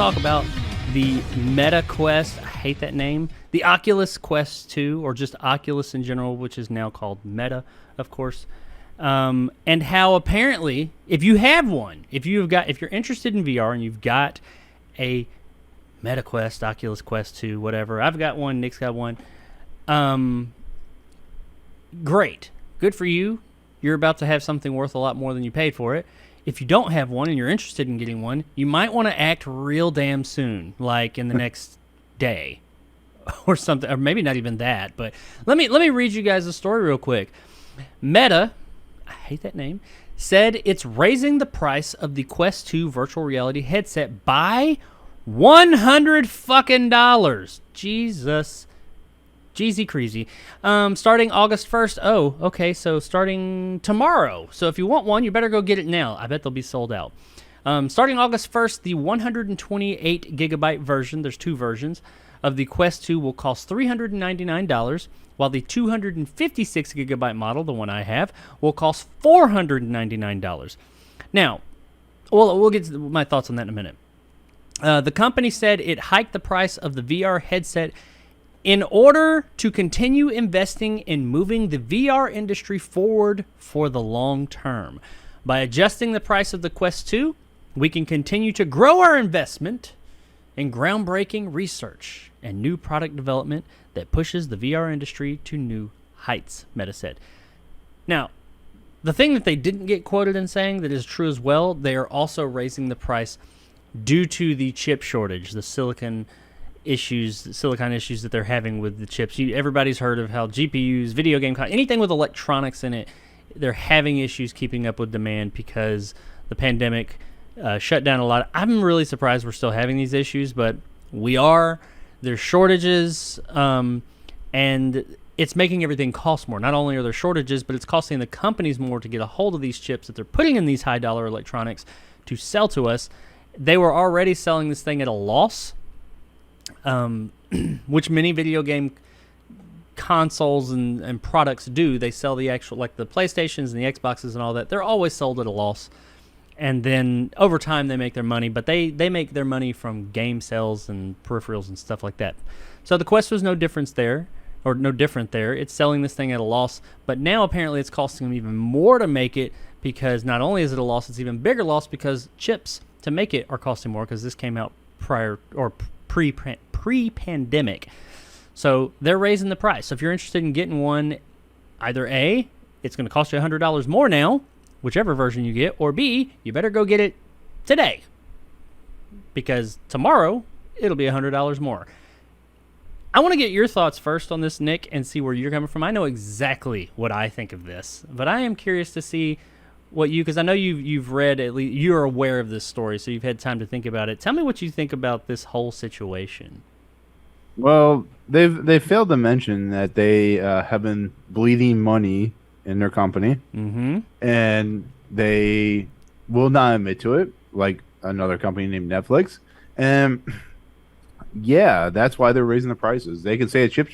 talk about the Meta Quest. I hate that name. The Oculus Quest 2, or just Oculus in general, which is now called Meta, of course. And how apparently, if you have one, if you're interested in VR and you've got a Meta Quest, Oculus Quest 2, whatever. I've got one. Nick's got one. Great. Good for you. You're about to have something worth a lot more than you paid for it. If you don't have one and you're interested in getting one, you might want to act real damn soon, like in the next day or something, or maybe not even that. But let me read you guys a story real quick. Meta, I hate that name, said it's raising the price of the Quest 2 virtual reality headset by $100 fucking dollars. Jesus. Jeezy crazy. Starting August 1st. Oh, okay, so starting tomorrow. So if you want one, you better go get it now. I bet they'll be sold out. Starting August 1st, the 128 gigabyte version, there's two versions, of the Quest 2 will cost $399, while the 256 gigabyte model, the one I have, will cost $499. Now, we'll get to my thoughts on that in a minute. The company said it hiked the price of the VR headset in order to continue investing in moving the VR industry forward for the long term. By adjusting the price of the Quest 2, we can continue to grow our investment in groundbreaking research and new product development that pushes the VR industry to new heights, Meta said. Now, the thing that they didn't get quoted in saying that is true as well, they are also raising the price due to the chip shortage, the silicon issues that they're having with the chips. Everybody's heard of how GPUs, video game, anything with electronics in it, they're having issues keeping up with demand because the pandemic shut down a lot. I'm really surprised we're still having these issues, but we are. There's shortages, and it's making everything cost more. Not only are there shortages, but it's costing the companies more to get a hold of these chips that they're putting in these high-dollar electronics to sell to us. They were already selling this thing at a loss, which many video game consoles and products do. They sell the actual, like the PlayStations and the Xboxes and all that. They're always sold at a loss. And then over time they make their money, but they make their money from game sales and peripherals and stuff like that. So the Quest was no different there. It's selling this thing at a loss, but now apparently it's costing them even more to make it, because not only is it a loss, it's even bigger loss because chips to make it are costing more, because this came out pre-pandemic. So they're raising the price. So if you're interested in getting one, either A, it's going to cost you $100 more now, whichever version you get, or B, you better go get it today, because tomorrow it'll be $100 more. I want to get your thoughts first on this, Nick, and see where you're coming from. I know exactly what I think of this, but I am curious to see what you, because I know you've read, at least you're aware of this story, so you've had time to think about it. Tell me what you think about this whole situation. Well, they failed to mention that they have been bleeding money in their company, and they will not admit to it, like another company named Netflix. And yeah, that's why they're raising the prices. They can say a chip.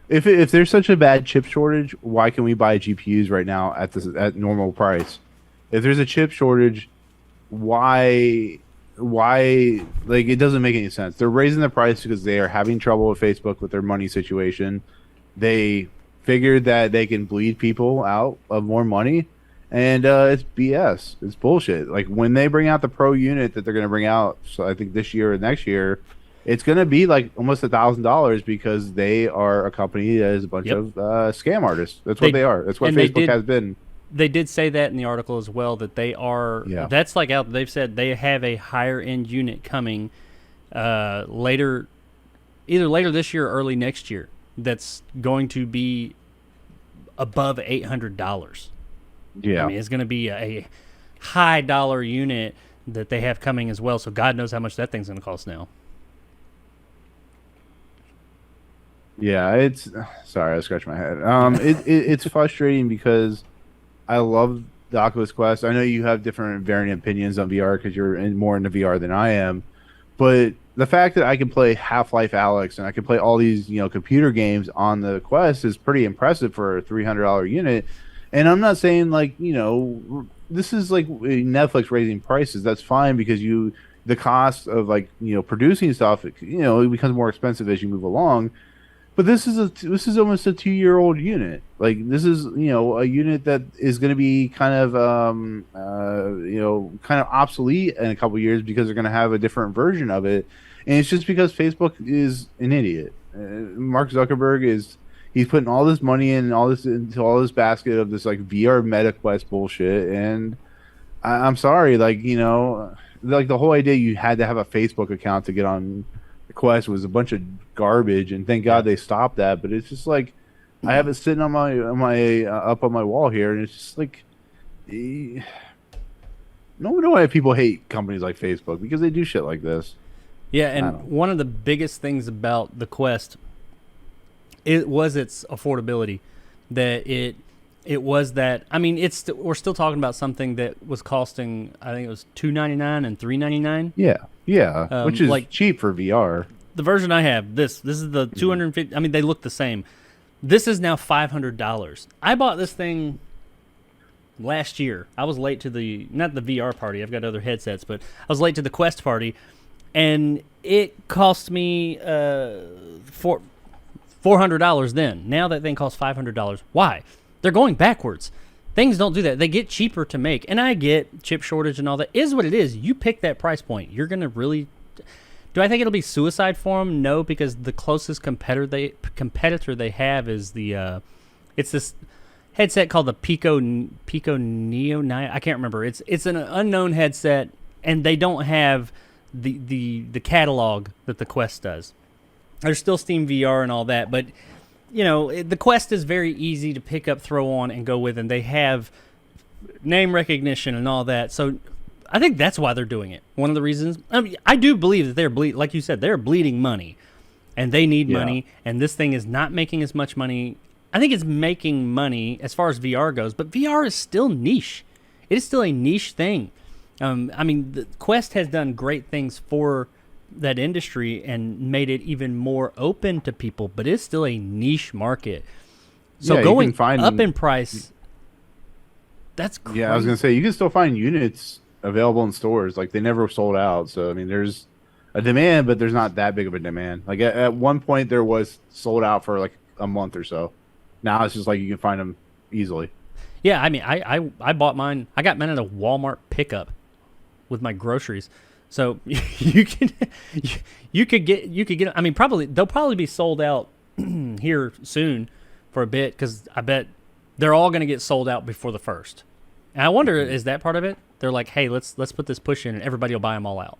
If there's such a bad chip shortage, why can we buy GPUs right now at normal price? If there's a chip shortage, why like, it doesn't make any sense. They're raising the price because they are having trouble with Facebook with their money situation. They figured that they can bleed people out of more money, and it's BS. It's bullshit. Like, when they bring out the Pro unit that they're going to bring out, so I think this year or next year, it's going to be like almost $1,000, because they are a company that is a bunch of scam artists. That's what they are. That's what Facebook has been. They did say that in the article as well, that they are. Yeah. That's like out. They've said they have a higher end unit coming either later this year or early next year. That's going to be above $800. Yeah, I mean, it's going to be a high dollar unit that they have coming as well. So God knows how much that thing's going to cost now. Yeah, it's sorry, I scratched my head. It's frustrating because I love the Oculus Quest. I know you have different varying opinions on VR because you're more into VR than I am, but the fact that I can play Half-Life Alyx and I can play all these computer games on the Quest is pretty impressive for a $300 unit. And I'm not saying, like, this is like Netflix raising prices. That's fine, because you the cost of like producing stuff, it becomes more expensive as you move along. But this is almost a 2-year-old unit. Like this is a unit that is going to be kind of obsolete in a couple of years because they're going to have a different version of it, and it's just because Facebook is an idiot. Mark Zuckerberg he's putting all this money in all this into all this basket of this like VR Meta Quest bullshit, and I'm sorry, like like the whole idea you had to have a Facebook account to get on the Quest was a bunch of garbage, and thank God they stopped that. But it's just like I have it sitting on my up on my wall here, and it's just like no wonder why people hate companies like Facebook, because they do shit like this. Yeah, and one of the biggest things about the Quest, it was its affordability. That it was that, I mean, we're still talking about something that was costing, I think it was $299 and $399. Yeah, which is like cheap for VR. The version I have, this is the 250. I mean, they look the same. This is now $500. I bought this thing last year. I was late to not the VR party. I've got other headsets, but I was late to the Quest party, and it cost me $400 then. Now that thing costs $500. Why? They're going backwards. Things don't do that. They get cheaper to make. And I get chip shortage and all that. Is what it is. You pick that price point. You're going to really... Do I think it'll be suicide for them? No, because the closest competitor they have is it's this headset called the Pico Neo 9. I can't remember. It's an unknown headset, and they don't have the catalog that the Quest does. There's still Steam VR and all that, but the Quest is very easy to pick up, throw on, and go with, and they have name recognition and all that. So I think that's why they're doing it. One of the reasons. I mean, I do believe that they're like you said, they're bleeding money, and they need money, and this thing is not making as much money. I think it's making money as far as VR goes, but VR is still niche. It is still a niche thing. I mean, the Quest has done great things for that industry and made it even more open to people, but it's still a niche market. So going up in price, that's crazy. Yeah, I was gonna say you can still find units available in stores. Like they never sold out. So I mean, there's a demand, but there's not that big of a demand. Like at one point there was sold out for like a month or so. Now it's just like you can find them easily. Yeah, I mean, I bought mine. I got mine at a Walmart pickup with my groceries. So you could get. I mean, they'll probably be sold out here soon for a bit, because I bet they're all going to get sold out before the first. And I wonder, is that part of it? They're like, hey, let's put this push in, and everybody will buy them all out.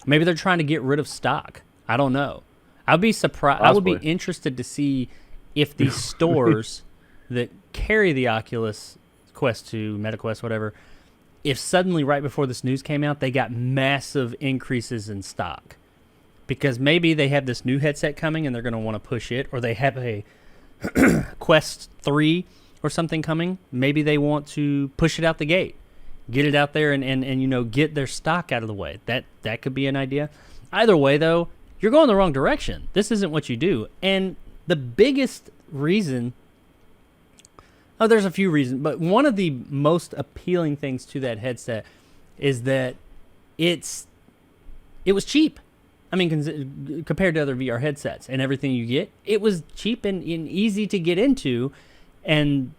Maybe they're trying to get rid of stock. I don't know. I'd be surprised. I would be interested to see if these stores that carry the Oculus Quest 2, MetaQuest, whatever, if suddenly right before this news came out, they got massive increases in stock. Because maybe they have this new headset coming and they're going to want to push it, or they have a Quest 3 or something coming. Maybe they want to push it out the gate, get it out there and get their stock out of the way. That could be an idea. Either way, though, you're going the wrong direction. This isn't what you do. And the biggest reason... Oh, there's a few reasons, but one of the most appealing things to that headset is that it was cheap. I mean, compared to other VR headsets and everything you get, it was cheap and easy to get into, and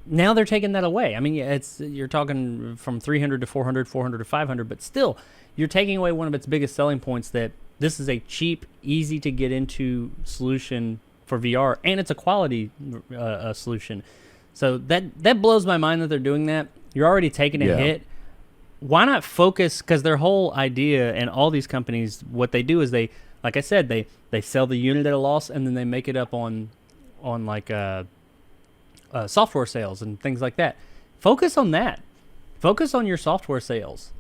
now they're taking that away. I mean, you're talking from 300 to 400, 400 to 500, but still, you're taking away one of its biggest selling points, that this is a cheap, easy to get into solution for VR, and it's a quality solution. So that blows my mind that they're doing that. You're already taking a hit. Why not focus? Because their whole idea, and all these companies, what they do is they, like I said, they sell the unit at a loss, and then they make it up on like software sales and things like that. Focus on that. Focus on your software sales.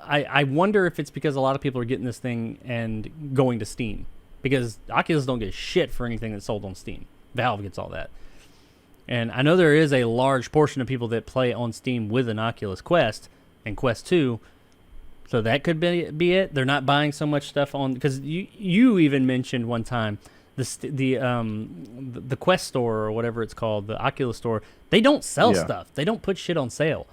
I wonder if it's because a lot of people are getting this thing and going to Steam. Because Oculus don't get shit for anything that's sold on Steam. Valve gets all that. And I know there is a large portion of people that play on Steam with an Oculus Quest and Quest 2. So that could be it. They're not buying so much stuff on... Because you even mentioned one time the Quest store, or whatever it's called, the Oculus store, they don't sell stuff. They don't put shit on sale.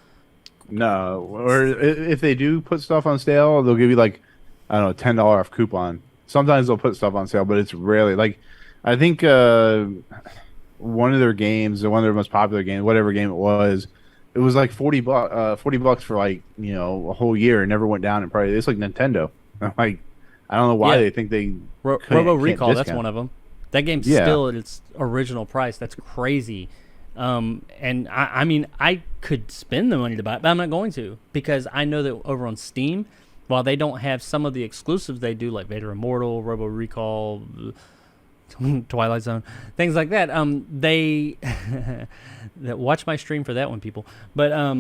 No, or if they do put stuff on sale, they'll give you like, I don't know, $10 off coupon. Sometimes they'll put stuff on sale, but it's rarely like, I think one of their games, or one of their most popular games, whatever game it was like $40 for like, a whole year and never went down in price. It's like Nintendo. I'm like, I don't know why they think they Robo Recall. can't That's discount. one of them. That game's still at its original price. That's crazy. And I mean, I could spend the money to buy it, but I'm not going to, because I know that over on Steam, while they don't have some of the exclusives they do, like Vader Immortal, Robo Recall, Twilight Zone, things like that, they watch my stream for that one, people. But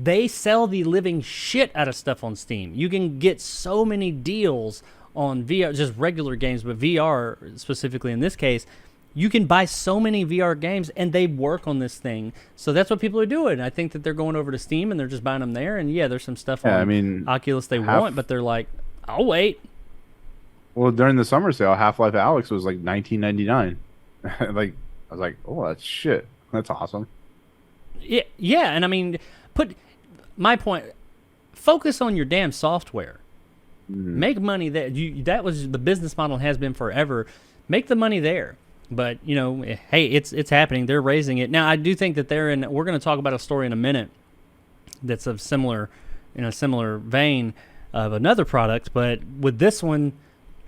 they sell the living shit out of stuff on Steam. You can get so many deals on VR, just regular games, but VR specifically in this case. You can buy so many VR games, and they work on this thing. So that's what people are doing. I think that they're going over to Steam, and they're just buying them there. And, there's some stuff on Oculus they want, but they're like, I'll wait. Well, during the summer sale, Half-Life Alyx was like $19.99. Like, I was like, oh, that's shit. That's awesome. Yeah, and I mean, my point, focus on your damn software. Make money there. That was the business model, has been forever. Make the money there. But, hey, it's happening. They're raising it. Now, I do think that we're going to talk about a story in a minute that's in a similar vein of another product. But with this one,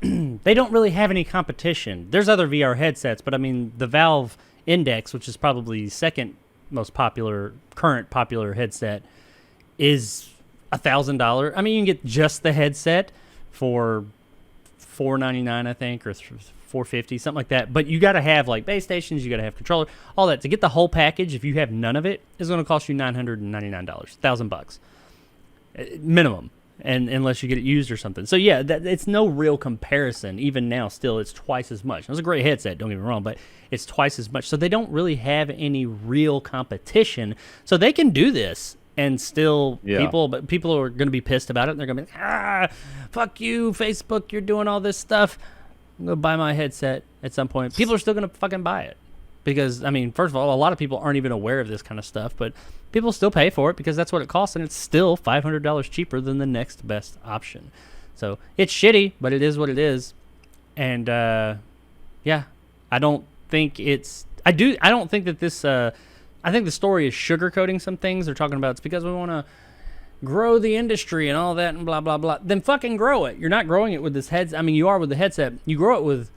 they don't really have any competition. There's other VR headsets, but I mean, the Valve Index, which is probably the second most current popular headset, is $1,000. I mean, you can get just the headset for $499, I think, or $450, something like that. But you got to have like base stations, you got to have controller, all that. To get the whole package, if you have none of it, is going to cost you $999, $1,000 minimum, and unless you get it used or something. So yeah, it's no real comparison. Even now, still, it's twice as much. It was a great headset, don't get me wrong, but it's twice as much. So they don't really have any real competition. So they can do this. And still, people are going to be pissed about it. And they're going to be, fuck you, Facebook, you're doing all this stuff. I'm going to buy my headset at some point. People are still going to fucking buy it. Because, I mean, first of all, a lot of people aren't even aware of this kind of stuff. But people still pay for it because that's what it costs. And it's still $500 cheaper than the next best option. So it's shitty, but it is what it is. And, I don't think I don't think that this... I think the story is sugarcoating some things. They're talking about it's because we want to grow the industry and all that and blah, blah, blah. Then fucking grow it. You're not growing it with this headset. I mean, you are with the headset. You grow it with...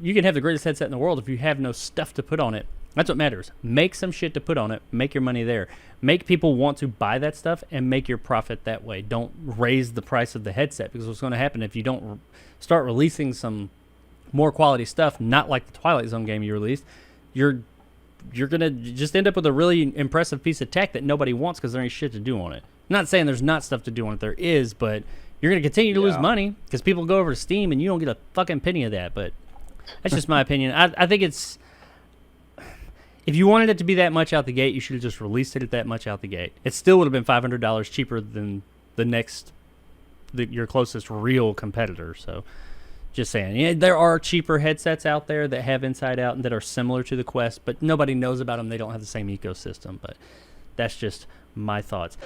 You can have the greatest headset in the world if you have no stuff to put on it. That's what matters. Make some shit to put on it. Make your money there. Make people want to buy that stuff and make your profit that way. Don't raise the price of the headset, because what's going to happen if you don't start releasing some more quality stuff, not like the Twilight Zone game you released, you're going to just end up with a really impressive piece of tech that nobody wants because there ain't shit to do on it. I'm not saying there's not stuff to do on it. There is, but you're going to continue to lose money because people go over to Steam and you don't get a fucking penny of that. But that's just my opinion. I think it's... If you wanted it to be that much out the gate, you should have just released it at that much out the gate. It still would have been $500 cheaper than your closest real competitor. So... Just saying. There are cheaper headsets out there that have Inside Out and that are similar to the Quest, but nobody knows about them. They don't have the same ecosystem. But that's just my thoughts.